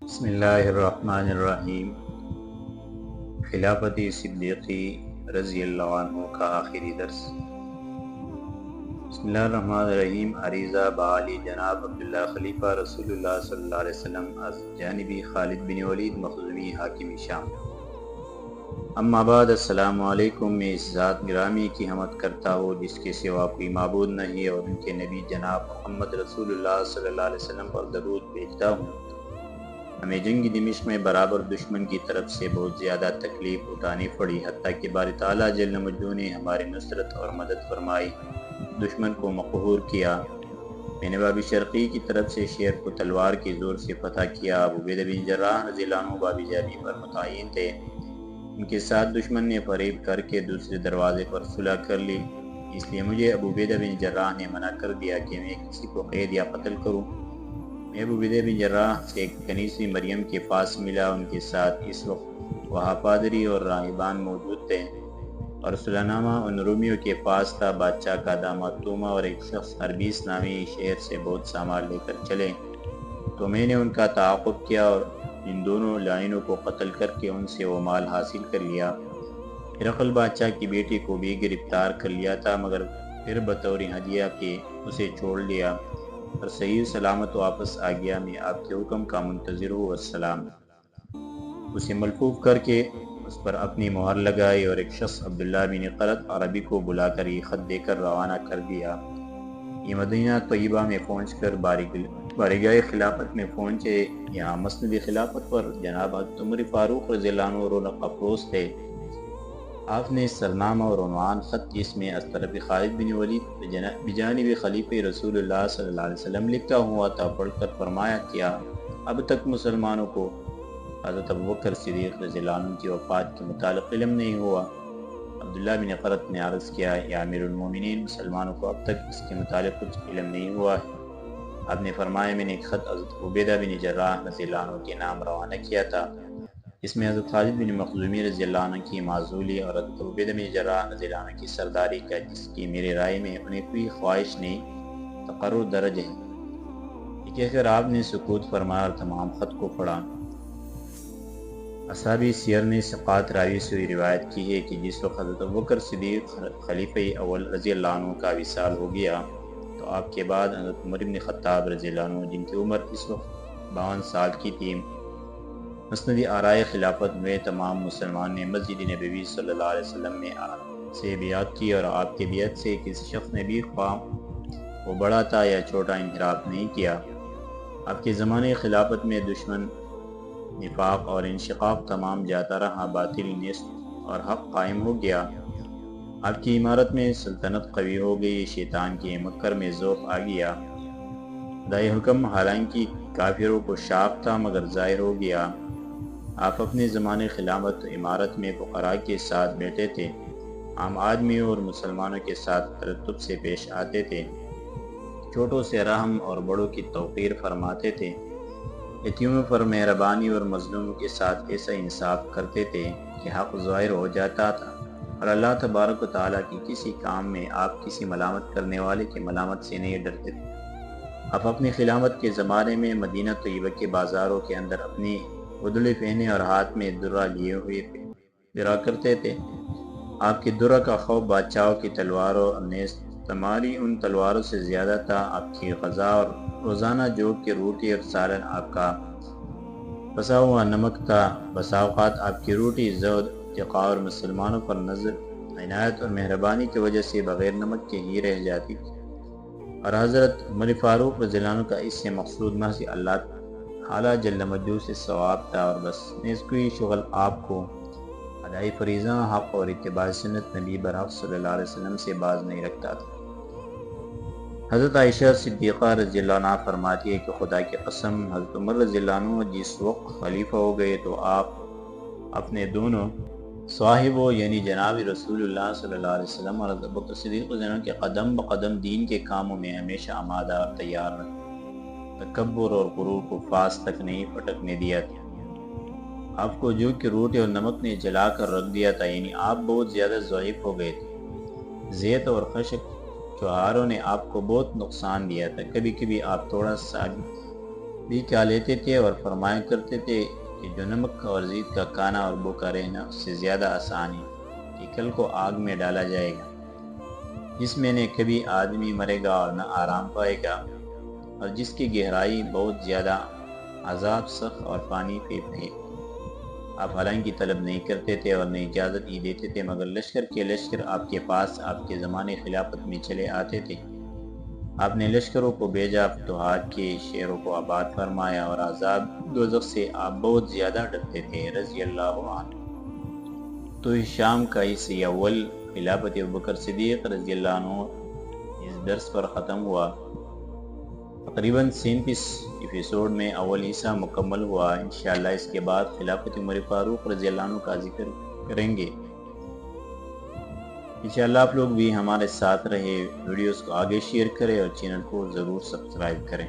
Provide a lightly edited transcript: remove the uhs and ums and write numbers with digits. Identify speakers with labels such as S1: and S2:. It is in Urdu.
S1: بسم اللہ الرحمن الرحیم۔ خلافت صدیقی رضی اللہ عنہ کا آخری درس۔ بسم اللہ الرحمن الرحیم۔ عریضہ بعالی جناب عبداللہ خلیفہ رسول اللہ صلی اللہ علیہ وسلم از جانبی خالد بن ولید مخزومی حاکم شام۔ اما بعد، السلام علیکم۔ میں اس ذات گرامی کی حمد کرتا ہوں جس کے سوا کوئی معبود نہیں، اور ان کے نبی جناب محمد رسول اللہ صلی اللہ علیہ وسلم پر درود بھیجتا ہوں۔ ہمیں جنگ دمشق میں برابر دشمن کی طرف سے بہت زیادہ تکلیف اٹھانی پڑی، حتیٰ کہ باری تعالیٰ جل مجدہ نے ہماری نصرت اور مدد فرمائی، دشمن کو مقہور کیا۔ میں نے باب شرقی کی طرف سے شیر کو تلوار کی زور سے فتح کیا۔ ابو عبیدہ بن جراح رضی اللہ عنہ باب جابی پر متعین تھے۔ ان کے ساتھ دشمن نے فریب کر کے دوسرے دروازے پر صلح کر لی، اس لیے مجھے ابو عبیدہ بن جراح نے منع کر دیا کہ میں کسی کو قید یا قتل کروں۔ میں ابو عبیدہ بن جراح سے ایک کنیسی مریم کے پاس ملا۔ ان کے ساتھ اس وقت وہاں پادری اور راہبان موجود تھے، اور صلح نامہ ان رومیوں کے پاس تھا۔ بادشاہ کا داماد توما اور ایک شخص اربیس نامی شہر سے بہت سامان لے کر چلے، تو میں نے ان کا تعاقب کیا اور ان دونوں لائنوں کو قتل کر کے ان سے وہ مال حاصل کر لیا۔ ہرقل بادشاہ کی بیٹی کو بھی گرفتار کر لیا تھا، مگر پھر بطور ہدیہ کے اسے چھوڑ لیا اور صحیح سلامت واپس آ گیا۔ میں آپ کے حکم کا منتظر ہوں، والسلام۔ اسے ملفوف کر کے اس پر اپنی مہر لگائی، اور ایک شخص عبداللہ بن قرط عربی کو بلا کر یہ خط دے کر روانہ کر دیا۔ یہ مدینہ طیبہ میں پہنچ کر بارگاہ خلافت میں پہنچے۔ یہاں مسند خلافت پر جناب حضرت عمر فاروق رضی اللہ عنہ رونق افروز تھے۔ آپ نے سرنامہ اور عنوان خط جس میں از طرف خالد بن ولید بجانب خلیفہ رسول اللہ صلی اللہ علیہ وسلم لکھا ہوا تھا پڑھ کر فرمایا کیا اب تک مسلمانوں کو حضرت ابوبکر صدیق رضی اللہ عنہ کی وفات کے متعلق علم نہیں ہوا؟ عبداللہ بن قرط نے عرض کیا، یا امیر المومنین، مسلمانوں کو اب تک اس کے متعلق کچھ علم نہیں ہوا ہے۔ آپ نے فرمایا، میں نے ایک خط حضرت عبیدہ بن جراح رضی اللہ عنہ کے نام روانہ کیا تھا، اس میں حضرت خالد بن مخزومی رضی اللہ عنہ کی معزولی اور حضرت عبیدہ بن جراح رضی اللہ عنہ کی سرداری کا، جس کی میری رائے میں انہیں کوئی خواہش نہیں، تقرر درج ہے۔ یہ کہہ کر آپ نے سکوت فرمایا اور تمام خط کو پڑھا۔ اصحابی سیر نے ثقات راوی سے ہوئی روایت کی ہے کہ جس وقت حضرت ابوبکر صدیق خلیفہ اول رضی اللہ عنہ کا وصال ہو گیا، تو آپ کے بعد حضرت عمر بن خطاب رضی اللہ عنہ، جن کی عمر اس وقت 52 سال کی تھی، مسندی آرائے خلافت میں تمام مسلمان نے مسجد نبوی صلی اللہ علیہ وسلم میں سے بیعت کی، اور آپ کے بیعت سے کسی شخص نے بھی خواہ وہ بڑا تھا یا چھوٹا انحراف نہیں کیا۔ آپ کے زمانے خلافت میں دشمن، نفاق اور انشقاق تمام جاتا رہا، باطل نیست اور حق قائم ہو گیا۔ آپ کی عمارت میں سلطنت قوی ہو گئی، شیطان کے مکر میں ذوق آ گیا۔ خدائی حکم حالانکہ کافروں کو شاق تھا مگر ظاہر ہو گیا۔ آپ اپنے زمانے خلافت عمارت میں فقراء کے ساتھ بیٹھے تھے، عام آدمیوں اور مسلمانوں کے ساتھ ترتب سے پیش آتے تھے، چھوٹوں سے رحم اور بڑوں کی توقیر فرماتے تھے، یتیموں پر مہربانی اور مظلوموں کے ساتھ ایسا انصاف کرتے تھے کہ حق ظاہر ہو جاتا تھا، اور اللہ تبارک و تعالیٰ کی کسی کام میں آپ کسی ملامت کرنے والے کی ملامت سے نہیں ڈرتے تھے۔ آپ اپنی خلافت کے زمانے میں مدینہ طیبہ کے بازاروں کے اندر اپنی ادھڑے پہنے اور ہاتھ میں درہ لیے ہوئے پھرا کرتے تھے۔ آپ کی درہ کا خوف بادشاہوں کی تلواروں اور نیز تمہاری ان تلواروں سے زیادہ تھا۔ آپ کی غذا اور روزانہ جو کہ روٹی اور سالن آپ کا پسا ہوا نمک تھا۔ بسا اوقات آپ کی روٹی زہد، اتقاء اور مسلمانوں پر نظر عنایت اور مہربانی کی وجہ سے بغیر نمک کے ہی رہ جاتی تھی، اور حضرت عمر فاروق رضی اللہ عنہ کا اس سے مقصود محض اللہ تعالیٰ جل مجدہ سے ثواب تھا، اور بس نیز کوئی شغل آپ کو ادائی فریضہ حق اور اتباع سنت نبی برحق صلی اللہ علیہ وسلم سے باز نہیں رکھتا تھا۔ حضرت عائشہ صدیقہ رضی اللہ عنہ فرماتی ہے کہ خدا کی قسم، حضرت عمر رضی اللہ عنہ جس وقت خلیفہ ہو گئے تو آپ اپنے دونوں صاحبوں یعنی جناب رسول اللہ صلی اللہ علیہ وسلم اور حضرت ابوبکر صدیق رضی اللہ عنہ کے قدم بقدم دین کے کاموں میں ہمیشہ آمادہ اور تیار رکھتے، تکبر اور غرور کو فاس تک نہیں پٹکنے دیا تھا۔ آپ کو جو کہ روٹی اور نمک نے جلا کر رکھ دیا تھا، یعنی آپ بہت زیادہ ضعیف ہو گئے تھے۔ زیت اور خشک چوہاروں نے آپ کو بہت نقصان دیا تھا، کبھی کبھی آپ تھوڑا سا بھی کیا لیتے تھے اور فرمایا کرتے تھے کہ جو نمک اور زیت کا کھانا اور بھوکا رہنا اس سے زیادہ آسان ہے کہ کل کو آگ میں ڈالا جائے گا، جس میں نہ کبھی آدمی مرے گا اور نہ آرام پائے گا، اور جس کی گہرائی بہت زیادہ عذاب سخت اور پانی پہ ہے۔ آپ حالانکہ طلب نہیں کرتے تھے اور نہ اجازت ہی دیتے تھے، مگر لشکر کے لشکر آپ کے پاس آپ کے زمانے خلافت میں چلے آتے تھے۔ آپ نے لشکروں کو بھیجا، فتوحات کے شہروں کو آباد فرمایا، اور عذاب دوزخ سے آپ بہت زیادہ ڈرتے تھے رضی اللہ عنہ۔ تو شام کا اس اول خلافت ابوبکر صدیق رضی اللہ عنہ اس درس پر ختم ہوا۔ تقریباً 37 ایپیسوڈ میں اول حصہ مکمل ہوا۔ انشاءاللہ اس کے بعد خلافت عمر فاروق رضی اللہ عنہ کا ذکر کریں گے۔ انشاءاللہ آپ لوگ بھی ہمارے ساتھ رہے، ویڈیوز کو آگے شیئر کریں اور چینل کو ضرور سبسکرائب کریں۔